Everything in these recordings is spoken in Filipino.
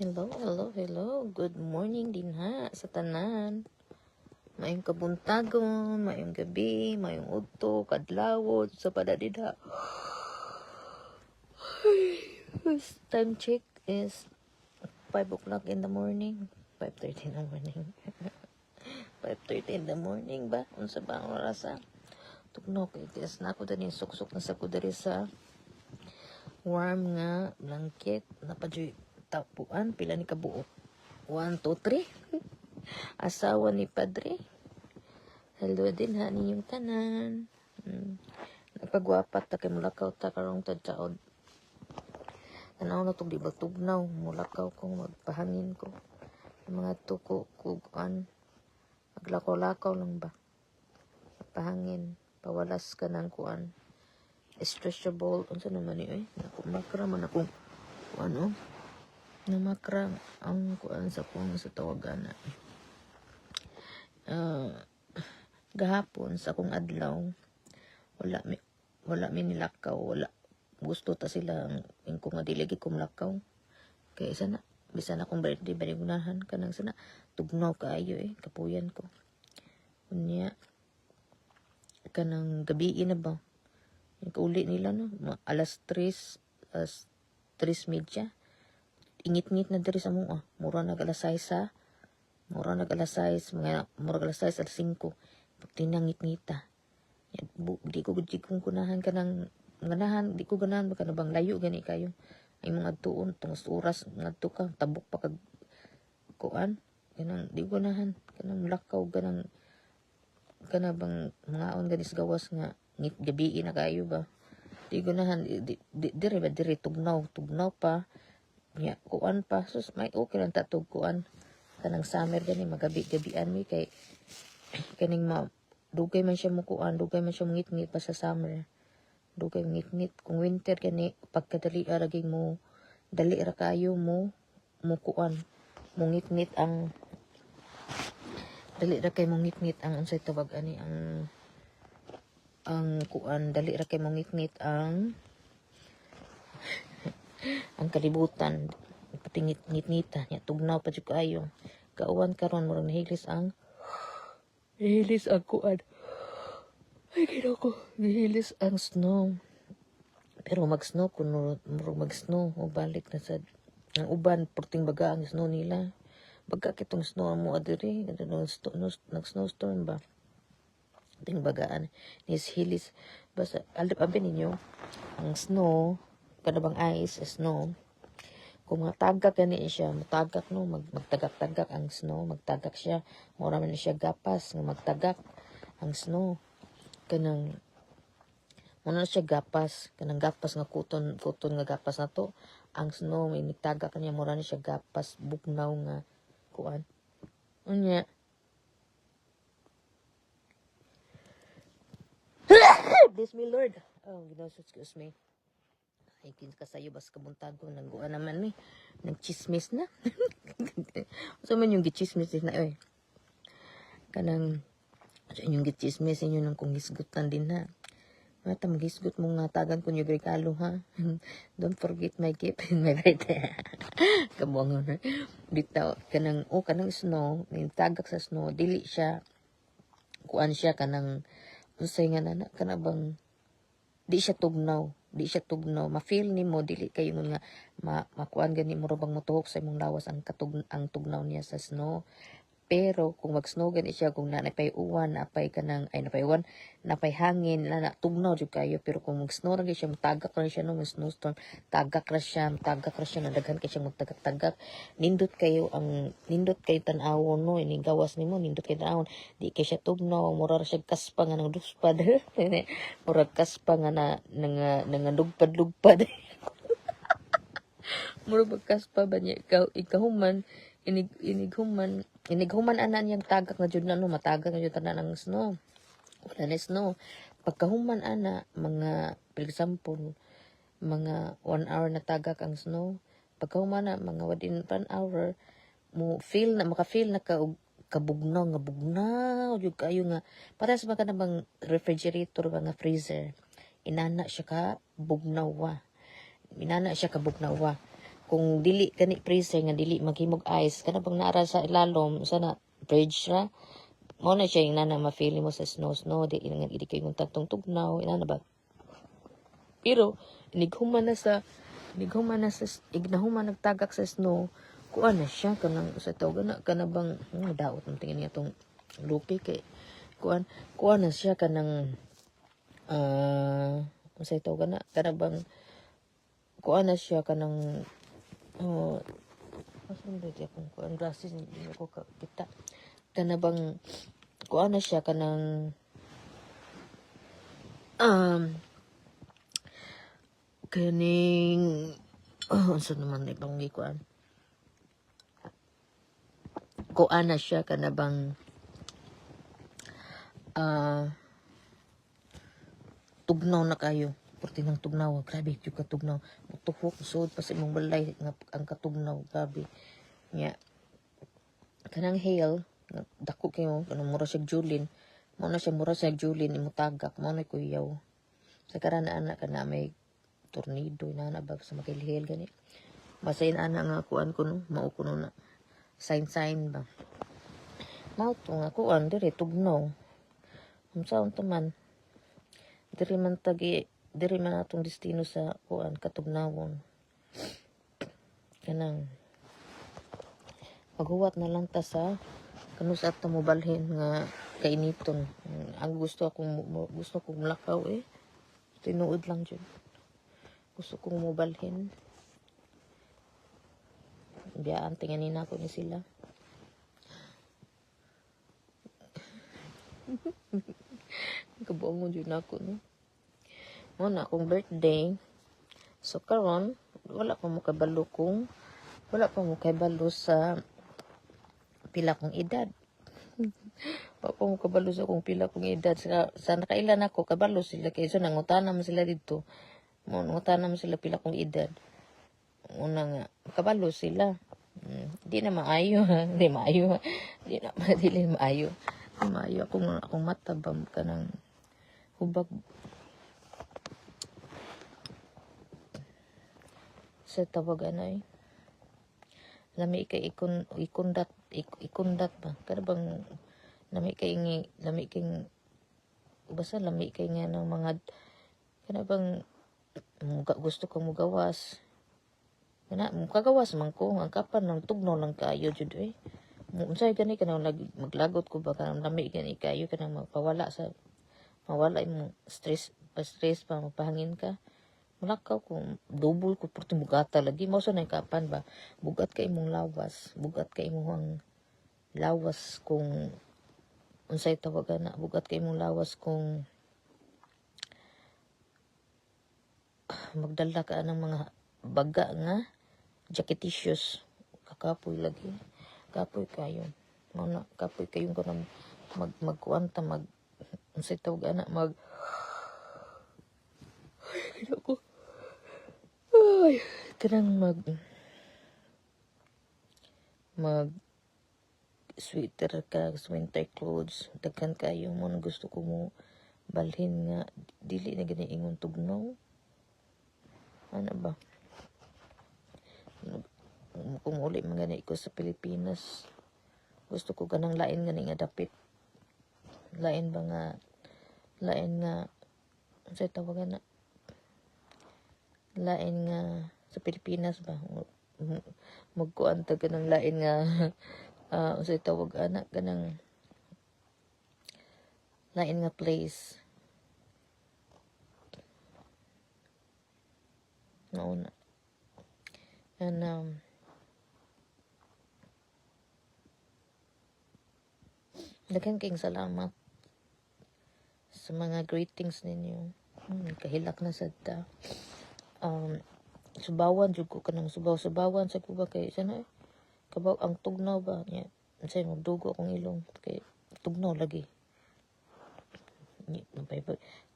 Hello, hello, hello. Good morning din ha sa tanan. Mayong kabuntagon, mayong gabi, mayong udto, kadlawod, sa padadida. First time check is 5 o'clock in the morning. 5:30 in the morning. 5:30 in the morning ba? Unsa ba ang oras ha? Tugno kay tias na ako dani suksok na sa ko diri sa warm nga blanket na padyoy tapuan pila ni kabuok. 1, 2, 3. Asawa ni Padre. Hello din ha ninyong tanan. Nagpagwapat ta kay mulakaw ta karong tadtaod. Tanaw na tog di ba tugnaw, mulakaw kong magpahangin ko. Ang mga tuko kuan maglakaw-lakaw lang ba. Pahangin, pawalas ka ng kuan. Stretchable, unsa naman ni nakumakra man akong ano? Namakra ang kuan sa kung sa tawagan na. Gahapon sa akong adlaw wala mi nilakaw, wala gusto ta sila ang ko nga dili ko lakaw kay sana bisan akong birthday baligunahan kanang sana tugnaw kaayo kapuyan ko unya kanang gabi na ba yung kauli nila no alas 3 3:30 ingit-ngit na diri sa mga mura nag alas 6 mga mura alas 6 alas 5 tinangit-ngita. Di ko kung kunahan ka ng ganahan, di ko ganahan baka na bang layo gani kayo. Ay mga tuon, tungos oras, ngadto ka, tabok pa kag kuan. Ganang, di ko ganahan, kanang lakaw, ganang, kana bang mga on ganis gawas nga, ngit gabi na kayo ba. Di ko ganahan, dire, tugnaw pa. Ya, kuan pa, sus, may okay lang tatog kuan. Kanang summer gani, magabi-gabian mi kay kaning dugay man siya mukuan, dugay man siya ngit-ngit pa sa summer. Dugay ngit-ngit kung winter kani pagkadali araging mo dali ra kayo mo mukuan. Mo ngit-ngit ang dali ra kay mo ngit-ngit ang unsay tawag ani ang kuan dali ra kay mo ngit-ngit ang kalibutan pati ngit-ngita nya tugnaw pa jud kayo. Kauwan karon murag nahilis ang kuan. Ay, ginako. Nahilis ang snow. Pero mag-snow, kung mag-snow, o balik na sa, ang uban, porting baga ang snow nila. Baga kitong snow mo adiri, nag-snowstorm ba? Ting bagaan, hilis. Basta, alip-abin ninyo, ang snow, kanabang ice, snow, kung matagak gani siya, matagak no, magtagak-tagak ang snow, magtagak siya, mura man siya gapas, nga magtagak ang snow. Kanang muna siya gapas kanang gapas nga kuton nga gapas na to ang snow may nagtaga kanya mura na siya gapas bugnaw nga kuan unya bless me Lord excuse me ay kin kasayo bas kabuntag ko nang guan naman ni nagchismis na so man yung gichismis na kanang yung gichismis inyo nang kung hisgutan din ha. Mata magisgot mong tagan ko yung regalo ha. Don't forget my gift in my birthday. Kabuangon na. Bitaw kanang snow, yung tagak sa snow, dili siya kuan siya kanang unsay nga nana kanabang di siya tugnaw. Ma-feel nimo dili kayo nga makuan gani mo bang motuhok sa imong lawas ang tugnaw niya sa snow. Pero kung mag-snow gani siya kung napay uwan, napay hangin, tugnaw jud kayo. Pero kung mag-snow ra siya, matagak ra siya no, snowstorm, tagak ra siya, nadaghan kay siya magtagak-tagak. Nindot kayo tan-awon no, ini gawas nimo nindot kay tan-awon. Di kay siya tugnaw, mura ra siya kaspa nga nang duspad. Mura kaspa nga nangandugpad-lugpad. Mura kaspa ba niya ikahuman inighuman anan yang tagak na jud na no matagak na jud tanan ang snow wala na snow pagkahuman ana mga for example mga 1 hour na tagak ang snow pagkahuman na mga within 1 hour maka-feel na kabugnaw jud kayo nga para sa mga bang refrigerator mga freezer inana siya ka bugnawa kung dili kani freezer nga dili maghimog ice kana bang naara sa ilalom sana bridge ra mo na siya yung nana ma-feel mo sa snow di nga idi kay yung tagtong tugnaw ina na ba pero inighuman na sa ignahuman nagtagak sa snow kuan na siya kanang sa tawag na kanabang daot ng tingin niya tong lupi kay kuan na siya kanang sa tawag na kanabang kuan na siya kanang asan ba di akong kuan glasses hindi ko kita kanabang kuan na siya kanang kaning unsa naman na ibang kuan kuan na siya kanabang tugnaw na kayo porti ng tugnaw grabe yung katugnaw mutuhok suod pa sa imong balay nga ang katugnaw grabe nya kanang hail dako kayo kanang mura siya julin mo na siya mura siya julin imo tagak mo na kuyaw sa karana anak kana may tornado na ba sa makilhil gani basahin ana nga kuan ko no mao kuno na sign ba mao to nga kuan dire tugnaw unsa unta man diri man atong destino sa kuan katugnawon kanang maghuwat na lang ta sa kanus at mobalhin nga kainiton ang gusto kong mulakaw tinuod lang jud gusto kong mobalhin biyaan tinganin ako ni sila kabuang mo jud ako no mo na akong birthday so karon wala pa mo kabalo sa pila kong edad wala pa mo kabalo sa kung pila kong edad sa nakailan ako kabalo sila kaysa nangutana mo sila dito nangutana mo sila pila kong edad una nga kabalo sila di na maayo di maayo akong mata ba kanang hubag sa tawagan ay lami kay ikundat ba kada bang lami kay basta lami kay nga ng mga kada bang gusto kong mugawas kana mukagawas man ko ang kapan ng tugnaw lang kayo jud unsay gani kanang maglagot ko ba kanang lami gani kayo kanang mawala imong stress pa mapahangin ka mulakaw kung double ko porti bugata lagi mo sa kapan ba bugat kay imong lawas kung unsay tawagan na bugat kay imong lawas kung magdala ka ng mga baga nga jacket issues kakapoy lagi kapoy kayo mo na kapoy kayo kanang magkuanta unsay tawagan na ko ay kanang mag sweater ka winter clothes daghan kayo mo gusto ko mo balhin nga dili na gani ingon tugnaw ano ba kung uli man gani ko sa Pilipinas gusto ko ganang lain gani nga dapit lain nga sa tawagan na lain nga sa Pilipinas ba magkuan ta ganang lain nga sa tawag anak ganang lain nga place nauna and daghan kayong salamat sa mga greetings ninyo kahilak na sad ta subawan jud ko kanang subawan sa ko ba kay sana kabaw ang tugnaw ba niya unsay magdugo akong ilong kay tugnaw lagi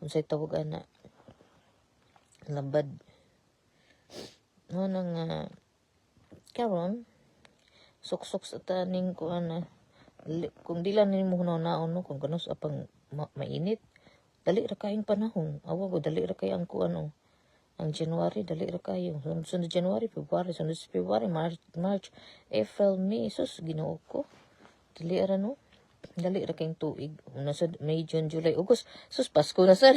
unsay tawagan na labad no nang karon suksok sa taning ko kung dila nimo naon no kung kanus apang mainit dali ra kayong panahon awa ko dali ra kay ang kuan Ang January, dali ra kayo. Sunod January, February, sunod February, March, April, May. Sus, ginoo ko. Dali ra no. Dali ra kayong tuig. Nasa May, June, July, August. Sus, Pasko na sa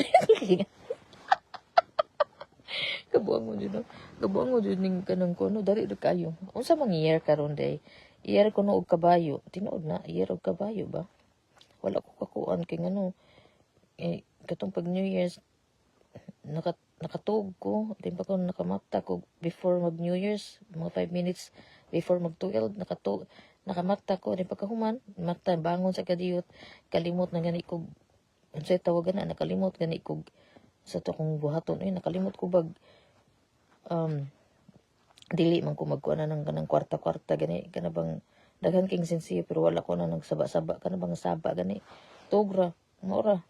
Kabuang mo dyan. Kabuang mo dyan ng kanang kono. Dari ra kayo. Unsa mang year karon day? Year ko no og kabayo. Tinuod na, year og kabayo ba? Wala ko kakuan kay ngano. Katong pag New Year's, nakatug ko. Di ba ko nakamata ko before mag New Year's, mga 5 minutes before mag 12, nakamata ko. Di ba kahuman, mata, bangon sa kadiyot, kalimot na gani ko, unsay tawagan na, nakalimot gani ko, sa to kong buhaton, nakalimot ko bag, dili man ko magkuha na ng kwarta-kwarta, gani, kanabang, daghan king sensiyo, pero wala ko na nagsaba-saba, kanabang saba, gani, tugra, maura,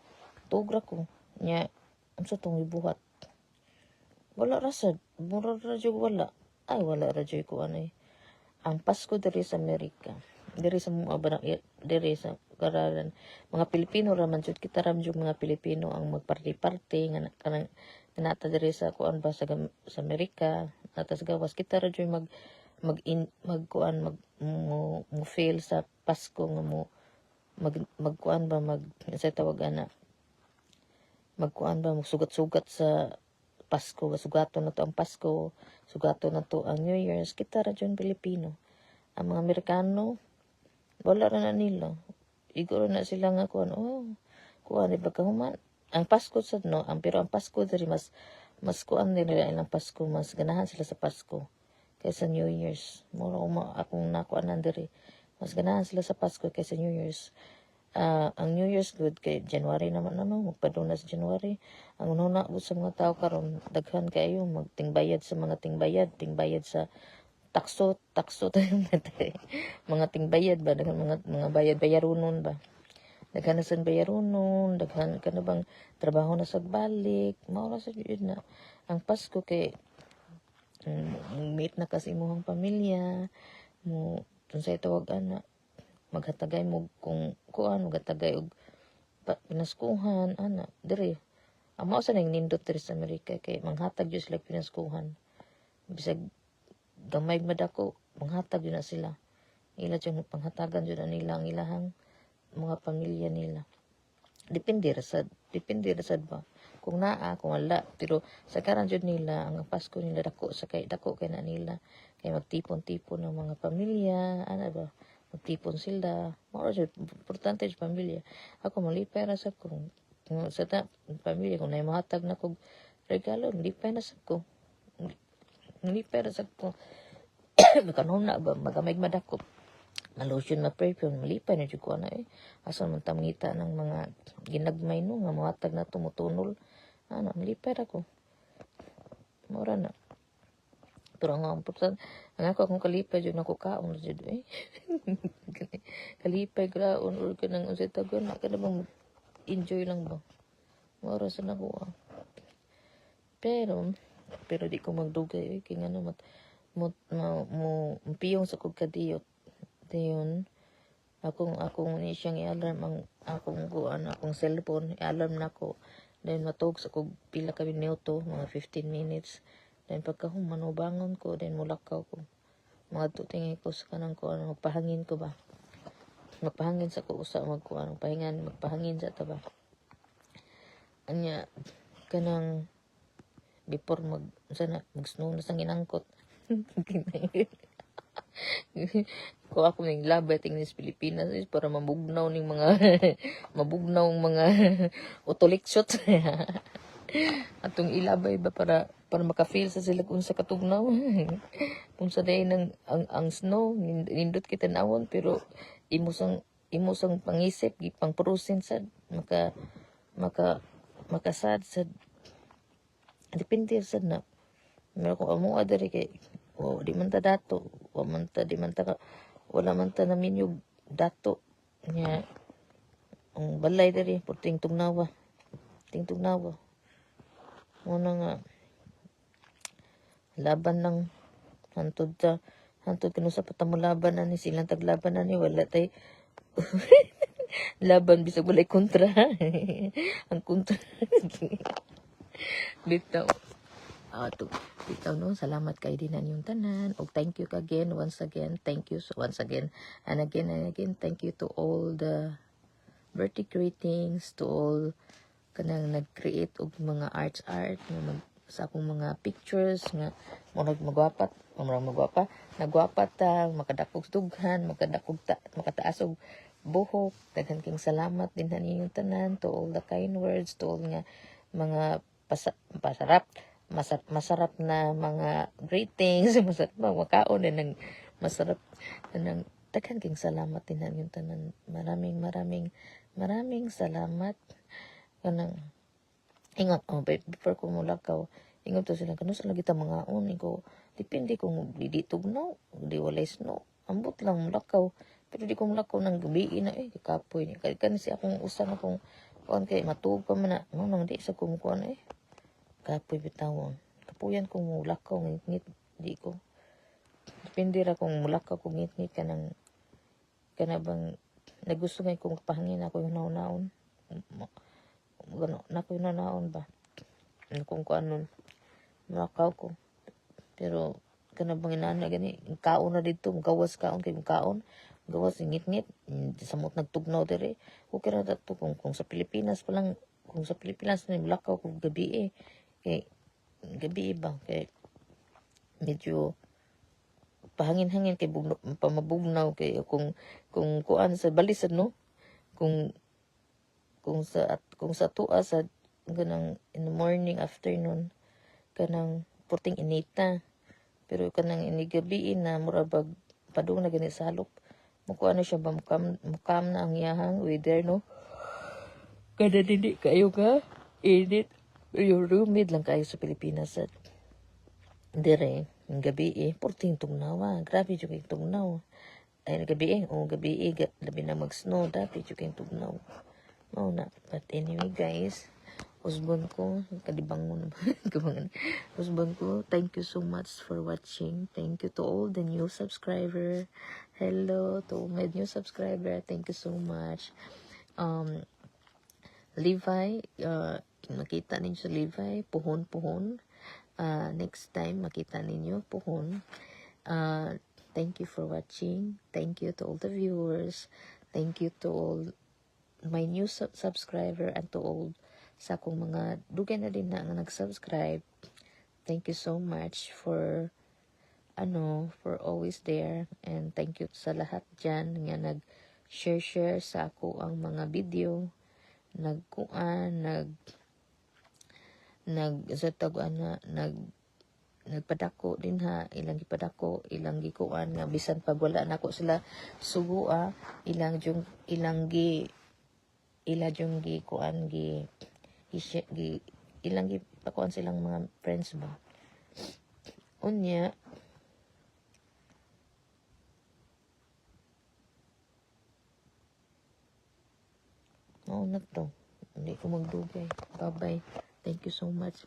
tugra ko, nya, unsa tong ibuhat. Wala rasad. Mura radyo wala. Ay, wala radyo ko ano eh. Ang Pasko diri sa Amerika. Diri sa mga diri sa kararan. Mga Pilipino raman jud kita ram jud mga Pilipino ang magparty-party nga kanang nata diri sa kuan ba sa Amerika. Nata sa gawas kita radyo mo feel sa Pasko nga mo magkuan ba sa tawagan na magkuan ba magsugat-sugat sa Pasko, sugato na to ang Pasko, sugato na to ang New Year's, kita ra dyan Pilipino. Ang mga Amerikano, wala ra na nila. Iguro na sila nga kuan, kuan, iba kahuman. Ang Pasko sa no, pero ang Pasko diri mas kuan nila ilang Pasko, mas ganahan sila sa Pasko kaysa New Year's. Mura akong nakuanan diri. Mas ganahan sila sa Pasko kaysa New Year's. Ang New Year's good kay January naman magpaduna sa January. Ang ununa sa mga tao karon daghan kayo magtingbayad sa mga tingbayad sa takso tayo mga tingbayad ba daghan mga bayarunon ba daghan na sa bayarunon daghan ka na bang trabaho na sa balik mao ra sa jud na ang Pasko kay meet na kasi imong pamilya mo unsay tawag ana maghatagay mo kung kuan maghatagay og pinaskuhan ana diri amo sa nang nindot diri sa Amerika kay manghatag jud sila pinaskuhan bisag gamay madako manghatag jud na sila ila jud panghatagan jud nila ang ilahang mga pamilya nila depende ra sad ba kung naa kung wala pero sa karan jud nila ang Pasko nila dako kay na nila kay magtipon-tipon ng mga pamilya ana ba magtipon sila. Mao jud importante sa pamilya. Ako malipay ra sa ko. Sa pamilya ko na mahatag na kog regalo, malipay na sa ko. Malipay ra sa ko. Kanon na ba magamay madako. Lotion na perfume, malipay na jud ko na eh. Asa man tamngita ng mga ginagmay no nga mahatag na tumutunol. Ano, malipay ra ko. Mora na. Pero ang important, ang ako akong kalipay dyan ako kaon dyan eh. Kalipay graon or ka nang unsay tagon na ka na bang enjoy lang ba? Mora sa nakuha. Pero di ko magdugay eh. Kaya nga naman, piyong sa kog kadiyot. Dayon, akong ni siyang i-alarm ang akong cellphone, i-alarm na ko. Then matug sa kog pila ka minuto, mga 15 minutes. Then pagkahuman bangon ko, then mulakaw ko. Mga tutingin ko sa kanang ko, magpahangin ko ba? Magpahangin sa ko usa, magpahangin sa taba. Anya, kanang, before mag-snow na sang inangkot. Ko ako ng labay tingin sa Pilipinas para mabugnaw ng mga utolikshot. Atong ilabay ba para maka-feel sa sila kung sa katugnaw. Kung sa day ang snow nindot kita nawon pero imusang pangisip gipangpurusin sad makasad sad depende sad na meron ko amo adari kay di man ta dato wala man ta namin yung dato nya ang balay dari puting tugnawa muna nga laban lang hantod kano sa patamulaban na ni silang taglaban na ni wala tay laban bisag walay kontra ang kontra bitaw to bitaw no, salamat kay dinan yung tanan, og thank you again, once again, thank you so once again and again, thank you to all the birthday greetings, to all kanang nag-create og mga art nga sa akong mga pictures nga murag magwapat, nagwapat ta, makadakog dughan, makataas og buhok. Daghan king salamat din ninyong tanan, to all the kind words, to all nga mga masarap na mga greetings, masarap na makaon din ng masarap ng daghan king salamat din ninyong tanan. Maraming salamat kanang ingat before ko mulakaw ingat to sila kano sa lagi ta mga ko depende kung di tugnaw di walay snow ambot lang mulakaw pero di ko mulakaw ng gabi na kapoy ni kan si akong usa na kung kuan kay matug pa man na nang di sa kung kuan kapoy bitawon kapuyan kung mulakaw ngit di ko depende ra kung mulakaw kung ngit kanang kanabang nagusto ngay kung pahangin ako yung naon gano na ko na naon ba kung kuanon makaw ko pero kana bang inana gani kaon na dito gawas kaon kay kaon gawas ngit-ngit samot nagtugnaw dire okay ra dato kung sa Pilipinas pa lang kung sa Pilipinas ni lakaw kung gabi kay gabi ba kay medyo pahangin-hangin kay pamabugnaw kay kung kuan sa balisad no kung sa tuwa sa kanang in the morning afternoon kanang puting inita pero kanang inigabi na murabag padung na gani salop mukuha na siya ba mukam na ang iyahang weather no kada dili kayo ka init yung humid lang kayo sa Pilipinas at dire ng gabi puting tugnaw grabe yung tugnaw ay gabi labi na mag snow dati yung tugnaw. Oh na, but anyway guys, husband ko, kalibangon husband ko, thank you so much for watching. Thank you to all the new subscriber. Hello to my new subscriber. Thank you so much. Levi, makita ninyo sa Levi, puhon. Next time, makita ninyo, puhon. Thank you for watching. Thank you to all the viewers. Thank you to all my new subscriber and to all sa akong mga dugay na din na nag-subscribe. Thank you so much for for always there and thank you sa lahat dyan nga nag-share sa ako ang mga video nagpadako din ilang gikuan nga bisan pag wala nako sila sugo ilang kuan ilang pakuan silang mga friends ba unya na to hindi ko magdugay bye bye thank you so much.